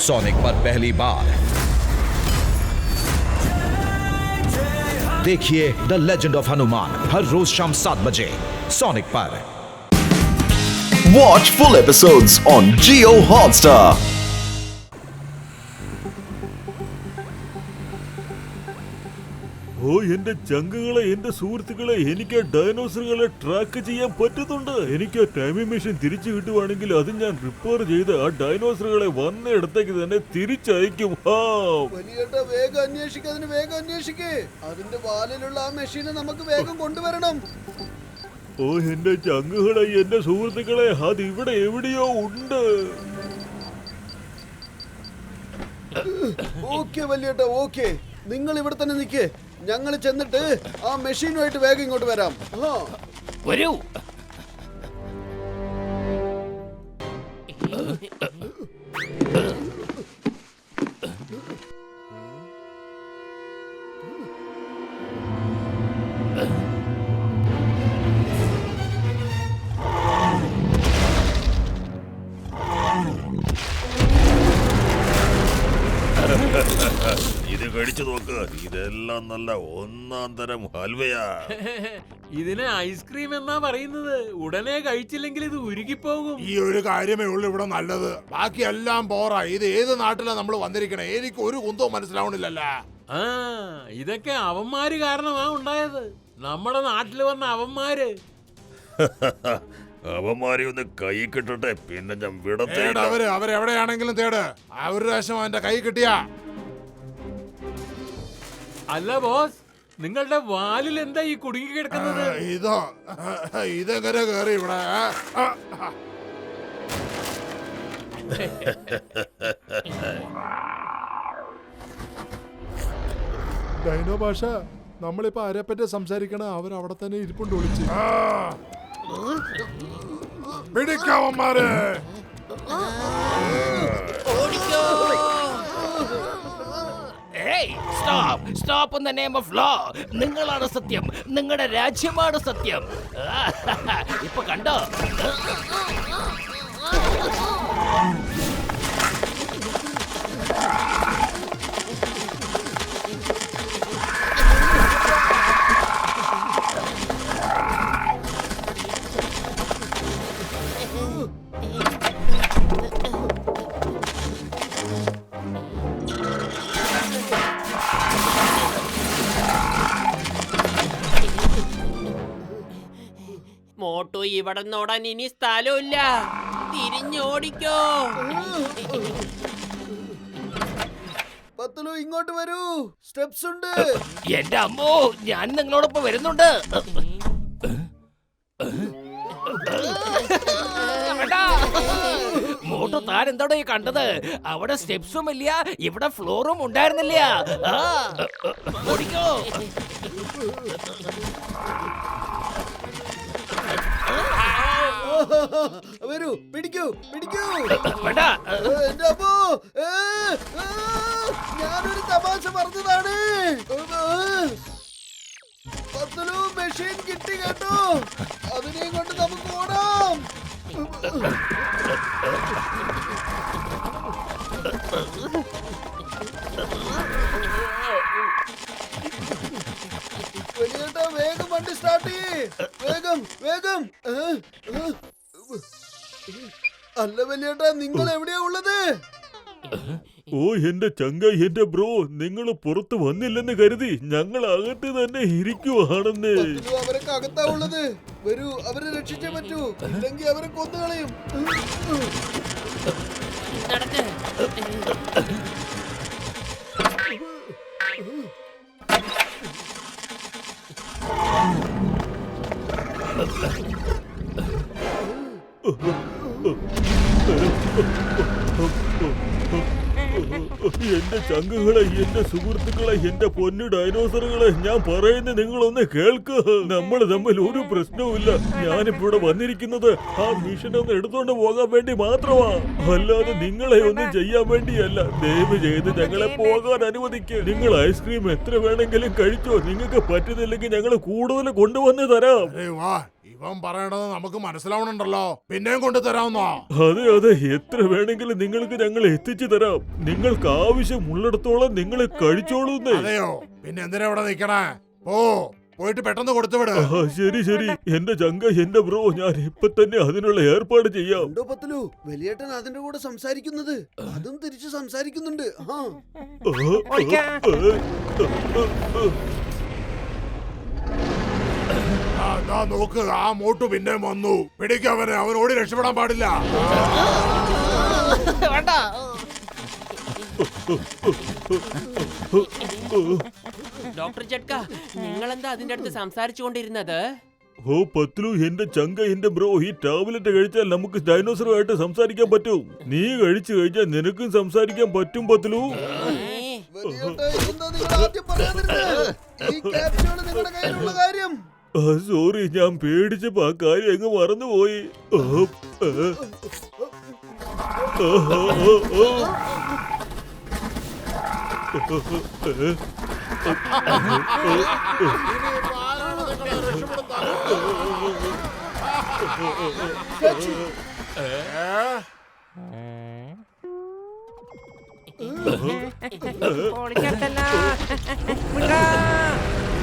Sonic पर पहली बार देखिए द लेजेंड ऑफ हनुमान हर रोज शाम 7 बजे सोनिक पर। Watch full episodes on Jio Hotstar. ഓ എന്റെ ചങ്കുകളെ, എന്റെ സുഹൃത്തുക്കളെ, എനിക്ക് ഡൈനോസറുകളെ ട്രാക്ക് ചെയ്യാൻ പറ്റുന്നുണ്ട്. എനിക്ക് ടൈമിംഗ് മെഷീൻ തിരിച്ചു കിട്ടുവാണെങ്കിൽ അത് ഞാൻ റിപ്പയർ ചെയ്ത് ആ ഡൈനോസറുകളെ വന്ന ഇടത്തേക്ക് തന്നെ തിരിച്ചയക്കും. വേഗം അന്വേഷിക്കേ. അതിന്റെ വാലിലുള്ള ആ മെഷീനെ നമുക്ക് വേഗം കൊണ്ടുവരണം. ഓ എന്റെ ചങ്കുകളെ, എന്റെ സുഹൃത്തുക്കളെ, അത് ഇവിടെ എവിടെയോ ഉണ്ട്. ഓക്കെ വലിയേട്ടാ, ഓക്കെ. നിങ്ങൾ ഇവിടെ തന്നെ നിൽക്കേ. ഞങ്ങൾ ചെന്നിട്ട് ആ മെഷീനുമായിട്ട് വേഗം ഇങ്ങോട്ട് വരാം. വരൂ. ഇത് കഴിച്ചു നോക്ക്, ഇതെല്ലാം നല്ല ഒന്നാം തരം ഹൽവയാ. ഇതിന് ഐസ്ക്രീം എന്നാ പറയുന്നത്. ഉടനെ കഴിച്ചില്ലെങ്കിൽ ഇത് ഉരുകിപ്പോകും. ഈ ഒരു കാര്യമേ ഉള്ളൂ ഇവിടെ നല്ലത്, ബാക്കി എല്ലാം പോറാ. ഇത് ഏത് നാട്ടിലാണ് നമ്മൾ വന്നിരിക്കണേ? എനിക്ക് ഒരു കുന്തവും മനസ്സിലാവണില്ലല്ലോ. ആ, ഇതൊക്കെ അവന്മാര് കാരണമാ ഉണ്ടായത്. നമ്മുടെ നാട്ടിൽ വന്ന അവന്മാര്. അവന്മാരെ ഒന്ന് കൈ കിട്ടട്ടെ, പിന്നെ ഞാൻ വിടത്തേ. അവരെവിടെയാണെങ്കിലും തേട്. ഒരു പ്രാവശ്യം അവന്റെ കൈ കിട്ടിയാ. അല്ല ബോസ്, നിങ്ങളുടെ വാലിൽ എന്താ ഈ കുടുങ്ങി കിടക്കുന്നത്? ഇതെങ്ങനെ കേറി ഇവിടെ? ഡൈനോ ഭാഷ, നമ്മളിപ്പോ ആരെപ്പറ്റി സംസാരിക്കണ അവരവിടെ തന്നെ ഇരിപ്പുണ്ട് ഒളിച്ച്. പിടിക്കാവന്മാരെ. Stop in the name of law. നിങ്ങളാണ് സത്യം, നിങ്ങളുടെ രാജ്യമാണ് സത്യം. ഇപ്പൊ കണ്ടോ? മോട്ടു, ഇവിടെ നോടാൻ ഇനി സ്ഥലമില്ല. തിരിഞ്ഞോടിക്കോ. പത്തലു, ഇങ്ങോട്ട് വരൂ. സ്റ്റെപ്സ് ഉണ്ട്. എന്റെ അമ്മോ, ഞാൻ നിങ്ങളോടൊപ്പം വരുന്നുണ്ട്. മോട്ടു, താൻ എന്താടോ ഈ കണ്ടത്? അവിടെ സ്റ്റെപ്സും ഇല്ല, ഇവിടെ ഫ്ലോറും ഉണ്ടായിരുന്നില്ല. ഓടിക്കോ. വരൂ, പിടിക്കൂ. വേണ്ട. എന്റെ അമ്മോ, ഞാനൊരു തമാശ പറഞ്ഞതാണ്. പത്തലു, മെഷീൻ കിട്ടി കേട്ടോ. അതിനെയും കൊണ്ട് നമുക്ക് ഓടാം. വലിയേട്ടാ, വേഗം വണ്ടി സ്റ്റാർട്ട് ചെയ്യേ. വേഗം. അല്ല വലിയേട്ടാ, നിങ്ങൾ എവിടെയാ ഉള്ളത്? ഓ എന്റെ ചങ്ക, എന്റെ ബ്രോ, നിങ്ങൾ പുറത്ത് വന്നില്ലെന്ന് കരുതി ഞങ്ങൾ അകത്ത് തന്നെ ഇരിക്കുവാണെന്ന്. അവരൊക്കെ അകത്താ ഉള്ളത്. വരൂ, അവരെ രക്ഷിച്ചേ പറ്റൂ, ഇല്ലെങ്കിൽ അവരെ കൊന്നുകളയും. എന്റെ ചങ്കുകളെ, എന്റെ സുഹൃത്തുക്കളെ, എന്റെ പൊന്നു ഡൈനോസറുകളെ, ഞാൻ പറയുന്നത് നിങ്ങളൊന്ന് കേൾക്ക്. നമ്മൾ തമ്മിൽ ഒരു പ്രശ്നവുമില്ല. ഞാനിപ്പോ ഇവിടെ വന്നിരിക്കുന്നത് ആ മിഷൻ ഒന്ന് എടുത്തോണ്ട് പോകാൻ വേണ്ടി മാത്രമാ, അല്ലാതെ നിങ്ങളെ ഒന്നും ചെയ്യാൻ വേണ്ടിയല്ല. ദയവ് ചെയ്ത് ഞങ്ങളെ പോകാൻ അനുവദിക്ക്. നിങ്ങൾ ഐസ്ക്രീം എത്ര വേണമെങ്കിലും കഴിച്ചോ. നിങ്ങൾക്ക് പറ്റുന്നില്ലെങ്കിൽ ഞങ്ങൾ കൂടുതൽ കൊണ്ടുവന്ന് തരാം. ഇവൻ പറയണത് നമുക്ക് മനസ്സിലാവണുണ്ടല്ലോ. പിന്നെയും കൊണ്ടു തരാമെന്നോ? അതെ അതെ, എത്ര വേണമെങ്കിലും നിങ്ങൾക്ക് ഞങ്ങൾ എത്തിച്ചു തരാം. നിങ്ങൾക്ക് ആവശ്യമുള്ളിടത്തോളം നിങ്ങൾ കഴിച്ചോളൂന്നേ. അതെയോ? പിന്നെ എന്തിനാ ഇവിടെ നിക്കണേ? പോയിട്ട് പെട്ടെന്ന് കൊടുത്തു വിട്. ശരി ശരി, എന്റെ ചങ്ക, എന്റെ ബ്രോ, ഞാൻ ഇപ്പൊ തന്നെ അതിനുള്ള ഏർപ്പാട് ചെയ്യാം. ഉണ്ടോ പത്തലു, വലിയേട്ടൻ അതിന്റെ കൂടെ സംസാരിക്കുന്നത്, അതും തിരിച്ച് സംസാരിക്കുന്നുണ്ട്. നോക്ക്, ആ മോട്ടു പിന്നെ വന്നു. പിടിക്കവനെ, അവനോട് രക്ഷപ്പെടാൻ പാടില്ല. വേണ്ട. ഡോക്ടർ ജഡ്ക, നിങ്ങൾ എന്താ അതിന്റെ അടുത്ത് സംസാരിച്ചുകൊണ്ടിരുന്നത്? ഓ പത്ലു, എന്റെ ചങ്ക, എന്റെ ബ്രോ, ഈ ടാബ്ലറ്റ് കഴിച്ചാൽ നമുക്ക് ഡൈനോസറുമായിട്ട് സംസാരിക്കാൻ പറ്റും. നീ കഴിച്ചു കഴിഞ്ഞാൽ നിനക്കും സംസാരിക്കാൻ പറ്റും പത്ലു. സോറി, ഞാൻ പേടിച്ചപ്പോ ആ കാര്യം അങ്ങ് മറന്നുപോയി.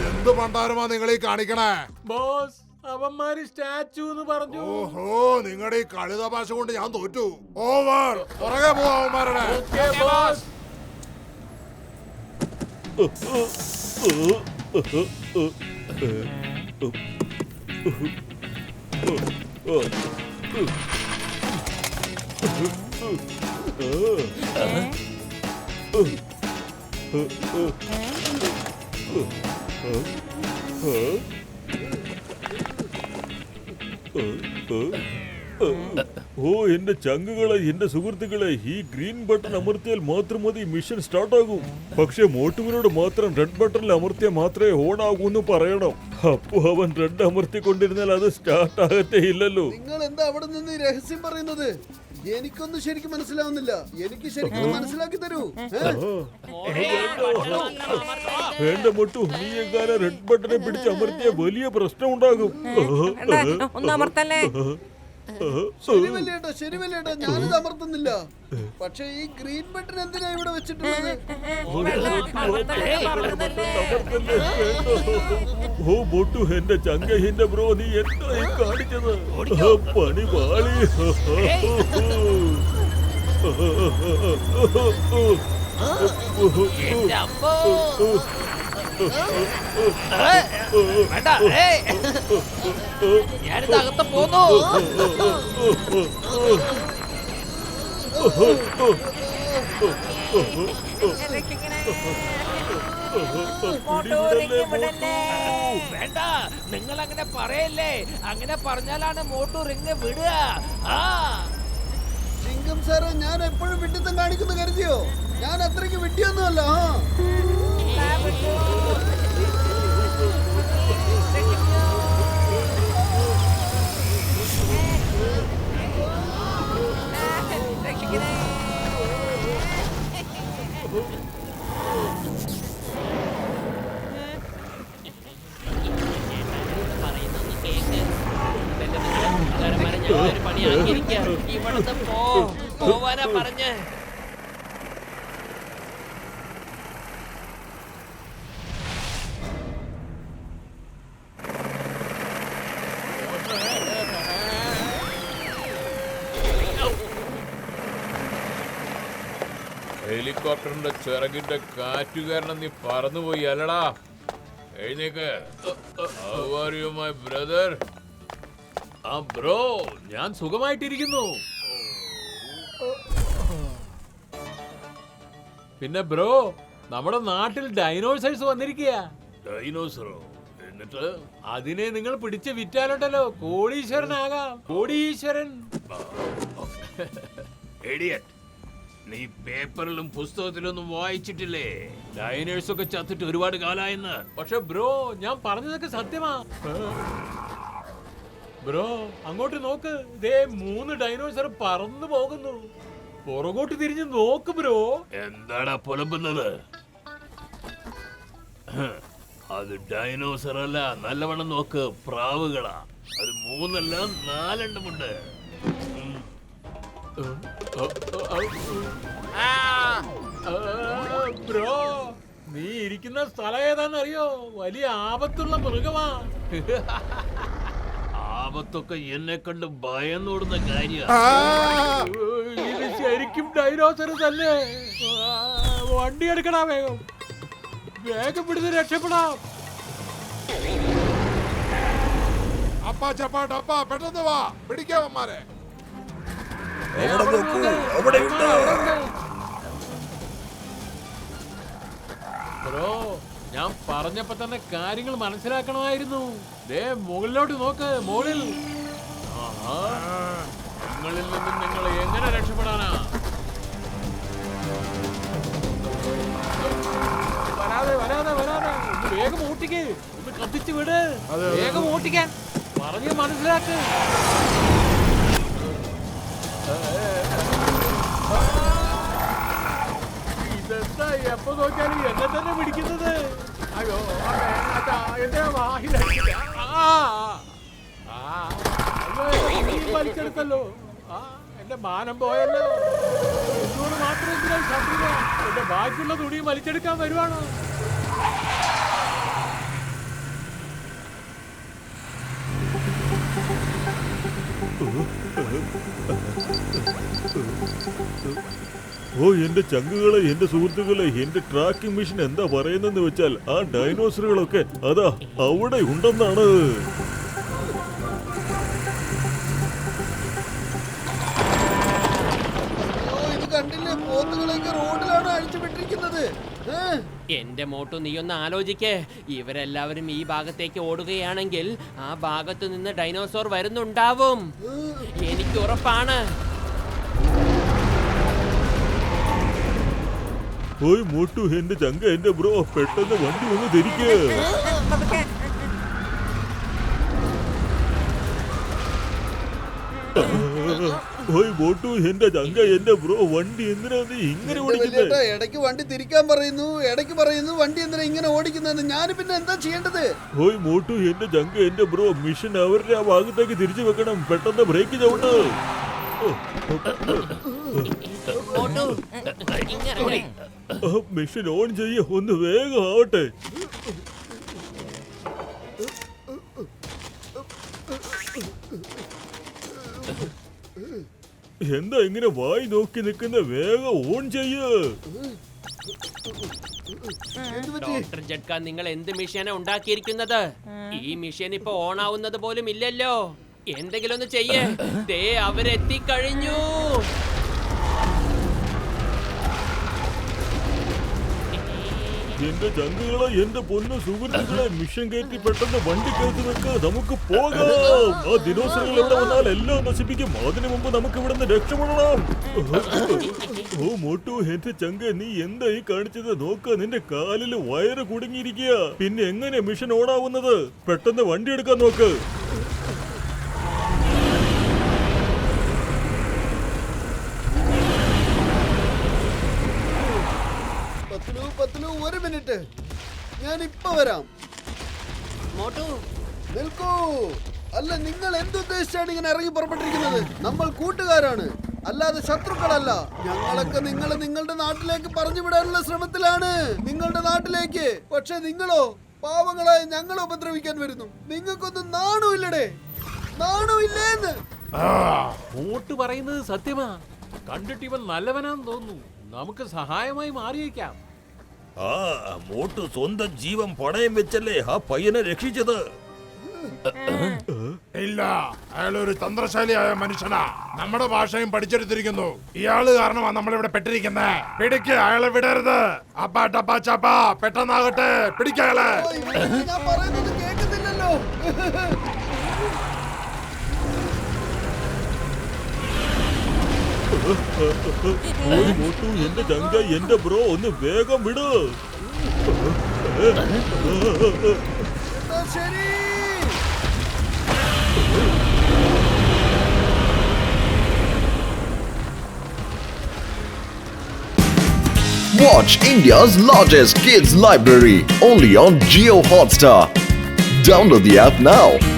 എന്ത് പണ്ടാരമാ നിങ്ങൾ ഈ കാണിക്കണേ? ബോസ്, അവന്മാര് സ്റ്റാച്ചു എന്ന് പറഞ്ഞു. ഓഹോ, നിങ്ങളുടെ ഈ കളി തമാശ കൊണ്ട് ഞാൻ തോറ്റു. ഓവർ. പുറകെ പോവാ അവന്മാരുടെ. ബോസ്, ഓ എന്റെ ചങ്കുകളെ, എന്റെ സുഹൃത്തുക്കളെ, ഈ ഗ്രീൻ ബട്ടൺ അമർത്തിയാൽ മാത്രം മതി മിഷൻ സ്റ്റാർട്ട് ആകും. പക്ഷെ മോട്ടുവിനോട് മാത്രം റെഡ് ബട്ടണിൽ അമർത്തിയാൽ മാത്രമേ ഓൺ ആകൂ എന്ന് പറയണം. അപ്പൊ അവൻ റെഡ് അമർത്തിക്കൊണ്ടിരുന്നാൽ അത് സ്റ്റാർട്ട് ആകത്തേ ഇല്ലല്ലോ. നിങ്ങൾ എന്താ അവിടെ നിന്ന് ഈ രഹസ്യം പറയുന്നത്? എനിക്കൊന്നും ശരിക്കും മനസ്സിലാവുന്നില്ല. എനിക്ക് ശരിക്കും മനസ്സിലാക്കി തരൂ. വേണ്ട മൊട്ടു, നീ എങ്ങനെ റെഡ് ബട്ടനെ പിടിച്ച് അമർത്തിയ വലിയ പ്രശ്നം ഉണ്ടാകും. ശരി വല്യേട്ടാ, ശരി വല്യേട്ടാ, ഞാനിത് അമർത്തുന്നില്ല. പക്ഷെ ഈ ഗ്രീൻ ബട്ടൺ എന്തിനാ ഇവിടെ വെച്ചിട്ടുള്ളത്? ഓ മൊട്ടു, എന്റെ ചങ്ക, എന്റെ ബ്രോ, നീ എന്താ ഈ കാണിച്ചത്? പണി പാളി. വേണ്ട, ഞാനിത് അകത്ത് പോന്നു. വേണ്ട, നിങ്ങൾ അങ്ങനെ പറയല്ലേ. അങ്ങനെ പറഞ്ഞാലാണ് മോട്ടു റിങ് വിടുക. ചിങ്കം സാറ്, ഞാൻ എപ്പോഴും വിഡിത്തം കാണിക്കുന്നു കരുതിയോ? ഞാൻ അത്രയ്ക്ക് വിഡ്ഢിയൊന്നുമല്ല. ഇവിടുന്ന് പോവാനാ പറഞ്ഞ്. ഹെലികോപ്റ്ററിന്റെ ചിറകിന്റെ കാറ്റു കാരണം നീ പറന്നുപോയി അല്ലടാ. എഴുന്നേക്ക്. How are you, my brother? ആ ബ്രോ, ഞാൻ സുഖമായിട്ടിരിക്കുന്നു. പിന്നെ ബ്രോ, നമ്മുടെ നാട്ടിൽ ഡൈനോസേഴ്സ് വന്നിരിക്കുക. ഡൈനോസറോ? എന്നിട്ട് അതിനെ നിങ്ങൾ പിടിച്ച് വിറ്റാലുണ്ടല്ലോ കോടീശ്വരനാകാം. കോടീശ്വരൻ. ഇഡിയറ്റ്, നീ പേപ്പറിലും പുസ്തകത്തിലൊന്നും വായിച്ചിട്ടില്ലേ ഡൈനോഴ്സ് ഒക്കെ ചത്തിട്ട് ഒരുപാട് കാലായെന്ന്? പക്ഷെ ബ്രോ, ഞാൻ പറഞ്ഞതൊക്കെ സത്യമാ. ബ്രോ, അങ്ങോട്ട് നോക്ക്. ദേ 3 ഡൈനോസർ പറന്നു പോകുന്നു. പുറകോട്ട് തിരിഞ്ഞ് നോക്ക് ബ്രോ. എന്താടാ പുലമ്പുന്നത്? അത് ഡൈനോസർ അല്ല, നല്ലവണ്ണം നോക്ക്, പ്രാവുകളാ. അത് 3 അല്ല 4 എണ്ണമുണ്ട്. ബ്രോ, നീ ഇരിക്കുന്ന സ്ഥലം ഏതാണെന്നറിയോ? വലിയ ആപത്തുള്ള മൃഗമാ. ആപത്തൊക്കെ എന്നെ കണ്ട് ഭയന്നോടുന്ന കാര്യ. ഇത് ശരിക്കും ഡൈനോസർ തന്നെ. വണ്ടി എടുക്കടാ, വേഗം വേഗം പിടിച്ച് രക്ഷപ്പെടാം. അപ്പാ ചപ്പാ ഡപ്പാ, പെട്ടെന്ന് വാ, പിടിക്കാവന്മാരെ. ബ്രോ, ഞാൻ പറഞ്ഞപ്പോ തന്നെ കാര്യങ്ങൾ മനസ്സിലാക്കണമായിരുന്നു. ദേ മുകളിലോട്ട് നോക്ക്, മുകളിൽ. നിങ്ങളിൽ നിന്നും നിങ്ങൾ എങ്ങനെ രക്ഷപ്പെടാനാ? വരാതെ വരാതെ വരാതെ, ഒന്ന് വേഗം ഓട്ടിക്ക്, ഒന്ന് കത്തിച്ച് വിട്. വേഗം ഓട്ടിക്കാൻ പറഞ്ഞ് മനസ്സിലാക്ക്. ഇതെന്താ എപ്പോ നോക്കിയാലും എന്നെ തന്നെ പിടിക്കുന്നത്? അയ്യോ, എന്റെ വാഹിലടിക്കില്ല. വലിച്ചെടുത്തല്ലോ. എന്റെ മാനം പോയല്ലോ. എന്നോട് മാത്രം എന്തിനാ ശത്രുത? എന്റെ ബാക്കിയുള്ള തുണി വലിച്ചെടുക്കാൻ വരുവാണോ? ഓ എന്റെ ചങ്കുകളെ, എന്റെ സുഹൃത്തുക്കളെ, എന്റെ ട്രാക്കിംഗ് മെഷീൻ എന്താ പറയുന്നെന്ന് വെച്ചാൽ ആ ഡൈനോസറുകളൊക്കെ അതാ അവിടെ ഉണ്ടെന്നാണ്. ഇത് കണ്ടില്ലേ, പോത്തുകളൊക്കെ റോഡിലാണ് അഴിച്ചുവിട്ടിരിക്കുന്നത്. എന്റെ മോട്ടു, നീ ഒന്ന് ആലോചിക്കേ. ഇവരെല്ലാവരും ഈ ഭാഗത്തേക്ക് ഓടുകയാണെങ്കിൽ ആ ഭാഗത്ത് നിന്ന് ഡൈനോസോർ വരുന്നുണ്ടാവും. എനിക്ക് ഉറപ്പാണ്. ഓയ് മോട്ടു, എന്റെ ചങ്ക, എന്റെ ബ്രോ, പെട്ടെന്ന് വണ്ടി ഒന്ന് തിരിക്ക്. ഓയ് മോട്ടു, എന്റെ ചങ്ക, എന്റെ ബ്രോ, വണ്ടി എന്തിനാ നീ ഇങ്ങനെ ഓടിക്കുന്നത്? ഇടയ്ക്ക് വണ്ടി തിരിക്കാൻ പറയുന്നു, ഇടയ്ക്ക് പറയുന്നു വണ്ടി എന്തിനാ ഇങ്ങനെ ഓടിക്കുന്നത്. ഞാൻ പിന്നെ എന്താ ചെയ്യേണ്ടത്? ഓയ് മോട്ടു, എന്റെ ചങ്ക, എന്റെ ബ്രോ, മിഷൻ അവരുടെ ആ ഭാഗത്തേക്ക് തിരിച്ചു വെക്കണം. പെട്ടെന്ന് ബ്രേക്ക് ചവിട്ട്. മിഷൻ ഓൺ ചെയ്യ, ഒന്ന് വേഗം ആവട്ടെ. എന്താ ഇങ്ങനെ വായി നോക്കി നിൽക്കുന്ന? വേഗം ഓൺ ചെയ്യ. ഡോക്ടർ ജഡ്ക, നിങ്ങൾ എന്ത് മിഷീനാ ഉണ്ടാക്കിയിരിക്കുന്നത്? ഈ മിഷീൻ ഇപ്പൊ ഓൺ ആവുന്നത് പോലും ഇല്ലല്ലോ. എന്തെങ്കിലും ഒന്ന് ചെയ്യേ. ദേ അവരെത്തിക്കഴിഞ്ഞു. എന്റെ ചങ്കുകളെ, എന്റെ പൊന്നു സുഹൃത്തുക്കളെ, മിഷൻ കയറ്റി പെട്ടെന്ന് വണ്ടി കയറ്റി വെക്ക്, നമുക്ക് പോകാം. ആ ദിനോസറുകൾ ഇവിടെ വന്നാൽ എല്ലാം നശിപ്പിക്കും. അതിനു മുമ്പ് നമുക്ക് ഇവിടെ നിന്ന് രക്ഷപ്പെടണം. ഓ മോട്ടു, എന്റെ ചങ്ക, നീ എന്താ ഈ കാണിച്ചത്? നോക്ക്, നിന്റെ കാലിൽ വയറ് കുടുങ്ങിയിരിക്കുക. പിന്നെ എങ്ങനെ മിഷൻ ഓണാവുന്നത്? പെട്ടെന്ന് വണ്ടി എടുക്കാൻ നോക്ക്. ഒരു മിനിറ്റ്, ഞാൻ ഇപ്പൊ വരാം. മോട്ടു, നിൽക്കൂ. അല്ല, നിങ്ങൾ എന്തുദ്ദേശിച്ചാണ് ഇങ്ങനെ ഇറങ്ങി പുറപ്പെട്ടിരിക്കുന്നത്? നമ്മൾ കൂട്ടുകാരാണ്, അല്ലാതെ ശത്രുക്കളല്ല. ഞങ്ങളൊക്കെ നിങ്ങളുടെ നാട്ടിലേക്ക് പറഞ്ഞു വിടാനുള്ള ശ്രമത്തിലാണ്, നിങ്ങളുടെ നാട്ടിലേക്ക്. പക്ഷെ നിങ്ങളോ പാവങ്ങളായ ഞങ്ങളെ ഉപദ്രവിക്കാൻ വരുന്നു. നിങ്ങൾക്കൊന്നും നാണമില്ലടേ, നാണമില്ലേന്ന്. വോട്ട് പറയുന്നത് സത്യമാ. കണ്ടിട്ട് ഇവൻ നല്ലവനാന്ന് തോന്നുന്നു. നമുക്ക് സഹായമായി മാറിയേക്കാം. ആ മോട്ടു സ്വന്തം ജീവൻ പണയം വെച്ചല്ലേ ആ പയ്യനെ രക്ഷിച്ചത്. ഇല്ല, അയാളൊരു തന്ത്രശാലിയായ മനുഷ്യനാ. നമ്മുടെ ഭാഷയും പഠിച്ചെടുത്തിരിക്കുന്നു. ഇയാള് കാരണമാണ് നമ്മളിവിടെ പെട്ടിരിക്കുന്നത്. പിടിക്ക്, അയാളെ വിടരുത്. അപ്പാ ടപ്പാ ചപ്പാ, പെട്ടെന്നാകട്ടെ, പിടിക്കയാളെ. ഞാൻ പറയുന്നത് കേൾക്കുന്നില്ലല്ലോ. ഓയ് മോട്ടു, എന്റെ ചങ്ക, എന്റെ ബ്രോ, ഒന്ന് വേഗം വിട്. ശരി. Watch India's largest kids library only on Jio Hotstar. Download the app now.